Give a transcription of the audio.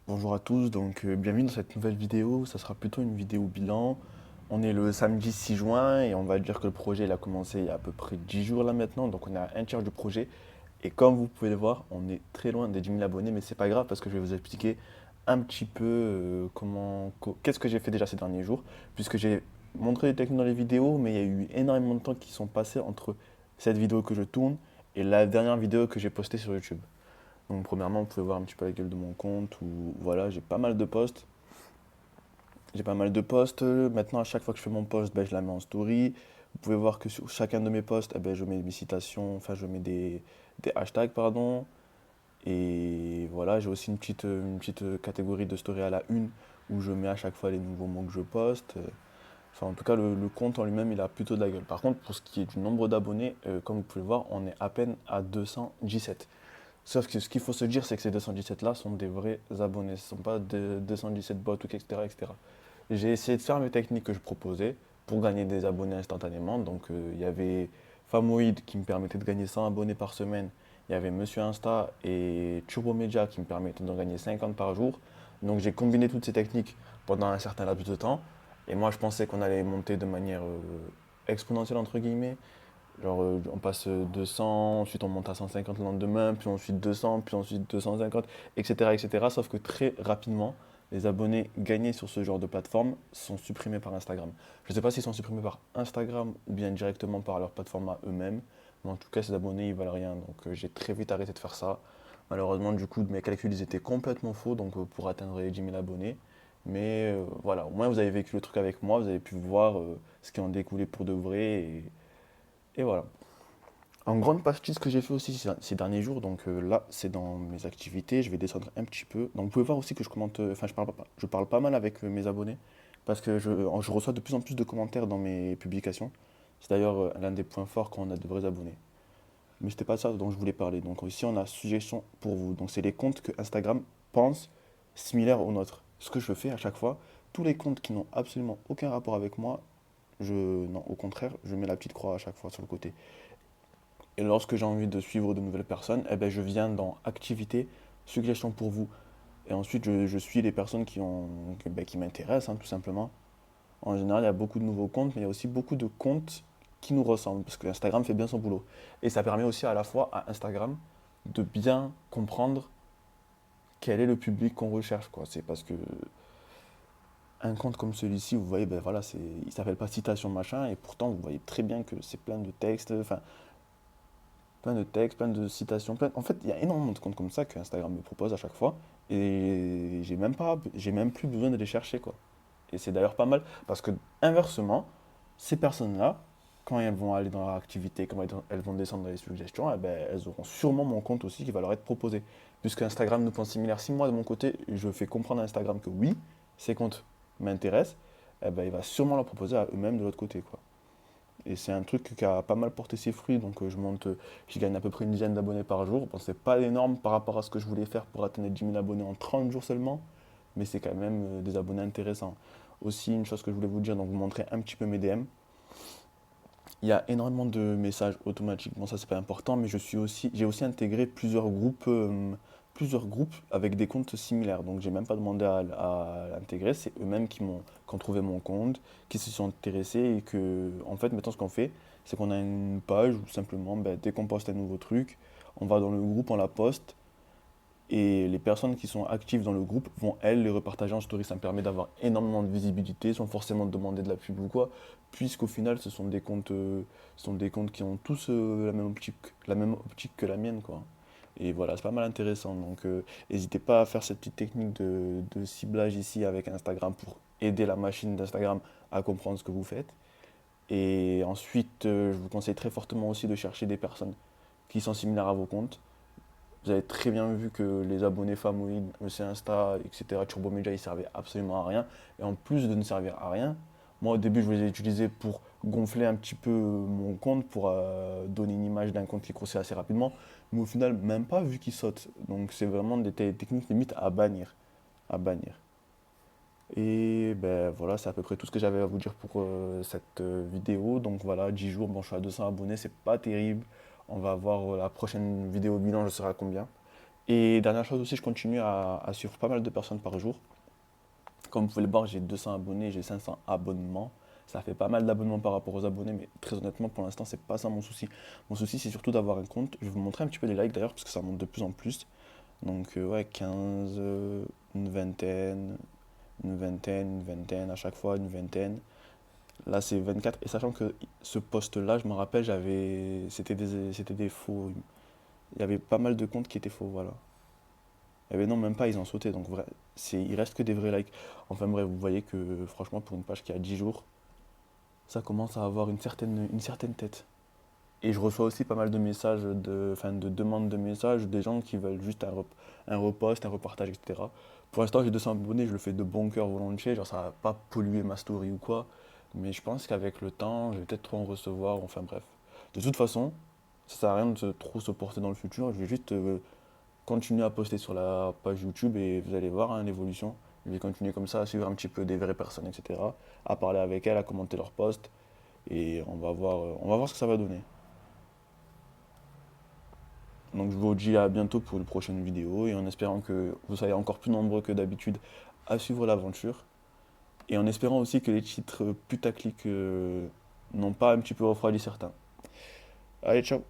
Bonjour à tous, bienvenue dans cette nouvelle vidéo. Ça sera plutôt une vidéo bilan. On est le samedi 6 juin et on va dire que le projet il a commencé il y a à peu près 10 jours là maintenant. Donc on est à un tiers du projet. Et comme vous pouvez le voir, on est très loin des 10 000 abonnés, mais c'est pas grave parce que je vais vous expliquer un petit peu qu'est-ce que j'ai fait déjà ces derniers jours. Puisque j'ai montré des techniques dans les vidéos, mais il y a eu énormément de temps qui sont passés entre cette vidéo que je tourne et la dernière vidéo que j'ai postée sur YouTube. Donc premièrement, vous pouvez voir un petit peu la gueule de mon compte où voilà, j'ai pas mal de posts. J'ai pas mal de posts. Maintenant, à chaque fois que je fais mon post, ben, je la mets en story. Vous pouvez voir que sur chacun de mes posts, eh ben, je mets mes citations, enfin je mets des hashtags, pardon. Et voilà, j'ai aussi une petite catégorie de story à la une où je mets à chaque fois les nouveaux mots que je poste. Enfin, en tout cas, le compte en lui-même, il a plutôt de la gueule. Par contre, pour ce qui est du nombre d'abonnés, comme vous pouvez le voir, on est à peine à 217. Sauf que ce qu'il faut se dire, c'est que ces 217-là sont des vrais abonnés. Ce ne sont pas de 217 bots, etc., etc. J'ai essayé de faire mes techniques que je proposais pour gagner des abonnés instantanément. Il y avait Famoid qui me permettait de gagner 100 abonnés par semaine. Il y avait Monsieur Insta et Turbo Media qui me permettaient d'en gagner 50 par jour. Donc, j'ai combiné toutes ces techniques pendant un certain laps de temps. Et moi, je pensais qu'on allait monter de manière exponentielle, entre guillemets. Genre, on passe 200, ensuite on monte à 150 le lendemain, puis ensuite 200, puis ensuite 250, etc., etc. Sauf que très rapidement, les abonnés gagnés sur ce genre de plateforme sont supprimés par Instagram. Je ne sais pas s'ils sont supprimés par Instagram ou bien directement par leur plateforme à eux-mêmes, mais en tout cas, ces abonnés, ils valent rien. J'ai très vite arrêté de faire ça. Malheureusement, du coup, mes calculs, ils étaient complètement faux, pour atteindre les 10 000 abonnés. Mais voilà, au moins vous avez vécu le truc avec moi, vous avez pu voir ce qui en découlait pour de vrai. Et voilà. En grande partie, ce que j'ai fait aussi ces derniers jours, là, c'est dans mes activités. Je vais descendre un petit peu. Donc, vous pouvez voir aussi que je commente, enfin, je parle pas mal avec mes abonnés parce que je reçois de plus en plus de commentaires dans mes publications. C'est d'ailleurs l'un des points forts quand on a de vrais abonnés. Mais c'était pas ça dont je voulais parler. Donc, ici, on a suggestion pour vous. Donc, c'est les comptes que Instagram pense similaires aux nôtres. Ce que je fais à chaque fois, tous les comptes qui n'ont absolument aucun rapport avec moi, non, au contraire, je mets la petite croix à chaque fois sur le côté. Et lorsque j'ai envie de suivre de nouvelles personnes, eh ben, je viens dans Activités, Suggestions pour vous. Et ensuite, je suis les personnes qui m'intéressent, hein, tout simplement. En général, il y a beaucoup de nouveaux comptes, mais il y a aussi beaucoup de comptes qui nous ressemblent, parce que Instagram fait bien son boulot. Et ça permet aussi à la fois à Instagram de bien comprendre quel est le public qu'on recherche, quoi. C'est parce que un compte comme celui-ci, vous voyez, ben voilà, il s'appelle pas citation machin, et pourtant vous voyez très bien que c'est plein de textes, enfin, plein de textes, plein de citations, plein. En fait, il y a énormément de comptes comme ça que Instagram me propose à chaque fois. Et j'ai même plus besoin de les chercher, quoi. Et c'est d'ailleurs pas mal parce que, inversement, ces personnes-là, quand elles vont aller dans leur activité, quand elles vont descendre dans les suggestions, eh ben, elles auront sûrement mon compte aussi qui va leur être proposé. Puisque Instagram nous pense similaire. Si moi, de mon côté, je fais comprendre à Instagram que oui, ces comptes m'intéressent, eh ben, il va sûrement leur proposer à eux-mêmes de l'autre côté, quoi. Et c'est un truc qui a pas mal porté ses fruits, je gagne à peu près une dizaine d'abonnés par jour. Bon, c'est pas énorme par rapport à ce que je voulais faire pour atteindre les 10 000 abonnés en 30 jours seulement, mais c'est quand même des abonnés intéressants. Aussi, une chose que je voulais vous dire, donc vous montrer un petit peu mes DM. Il y a énormément de messages automatiques. Bon, ça c'est pas important, mais j'ai aussi intégré plusieurs groupes avec des comptes similaires. Donc j'ai même pas demandé à l'intégrer, c'est eux-mêmes qui ont trouvé mon compte, qui se sont intéressés et que, en fait, maintenant ce qu'on fait, c'est qu'on a une page où simplement, ben, dès qu'on poste un nouveau truc, on va dans le groupe, on la poste et les personnes qui sont actives dans le groupe vont, elles, les repartager en story. Ça me permet d'avoir énormément de visibilité sans forcément demander de la pub ou quoi, puisqu'au final, ce sont des comptes qui ont tous la même optique que la mienne, quoi. Et voilà, c'est pas mal intéressant. N'hésitez pas à faire cette petite technique de ciblage ici avec Instagram pour aider la machine d'Instagram à comprendre ce que vous faites. Et ensuite, je vous conseille très fortement aussi de chercher des personnes qui sont similaires à vos comptes. Vous avez très bien vu que les abonnés Famoid, MC Insta, etc., Turbo Media, ils servaient absolument à rien. Et en plus de ne servir à rien, moi au début je les ai utilisés pour gonfler un petit peu mon compte, pour donner une image d'un compte qui grossit assez rapidement. Mais au final, même pas vu qu'ils sautent. Donc c'est vraiment des techniques limite à bannir. À bannir. Et ben voilà, c'est à peu près tout ce que j'avais à vous dire pour cette vidéo. Donc voilà, 10 jours, bon je suis à 200 abonnés, c'est pas terrible. On va voir la prochaine vidéo bilan, je serai à combien. Et dernière chose aussi, je continue à suivre pas mal de personnes par jour. Comme vous pouvez le voir, j'ai 200 abonnés, j'ai 500 abonnements. Ça fait pas mal d'abonnements par rapport aux abonnés, mais très honnêtement, pour l'instant, c'est pas ça mon souci. Mon souci, c'est surtout d'avoir un compte. Je vais vous montrer un petit peu les likes d'ailleurs, parce que ça monte de plus en plus. Donc, ouais, 15, une vingtaine, une vingtaine, à chaque fois une vingtaine. Là, c'est 24. Et sachant que ce post-là, je me rappelle, c'était des faux. Il y avait pas mal de comptes qui étaient faux, voilà. Eh ben non, même pas, ils ont sauté. Donc, il reste que des vrais likes. Enfin bref, vous voyez que franchement, pour une page qui a 10 jours, ça commence à avoir une certaine tête. Et je reçois aussi pas mal de messages, enfin, de demandes de messages, des gens qui veulent juste un repost, un repartage, etc. Pour l'instant, j'ai 200 abonnés, je le fais de bon cœur volontiers, genre ça va pas polluer ma story ou quoi. Mais je pense qu'avec le temps, je vais peut-être trop en recevoir, enfin bref. De toute façon, ça sert à rien de trop se porter dans le futur, je vais juste continuer à poster sur la page YouTube et vous allez voir hein, l'évolution. Je vais continuer comme ça à suivre un petit peu des vraies personnes, etc. À parler avec elles, à commenter leurs posts et on va voir ce que ça va donner. Donc je vous dis à bientôt pour une prochaine vidéo et en espérant que vous soyez encore plus nombreux que d'habitude à suivre l'aventure et en espérant aussi que les titres putaclic n'ont pas un petit peu refroidi certains. Allez, ciao!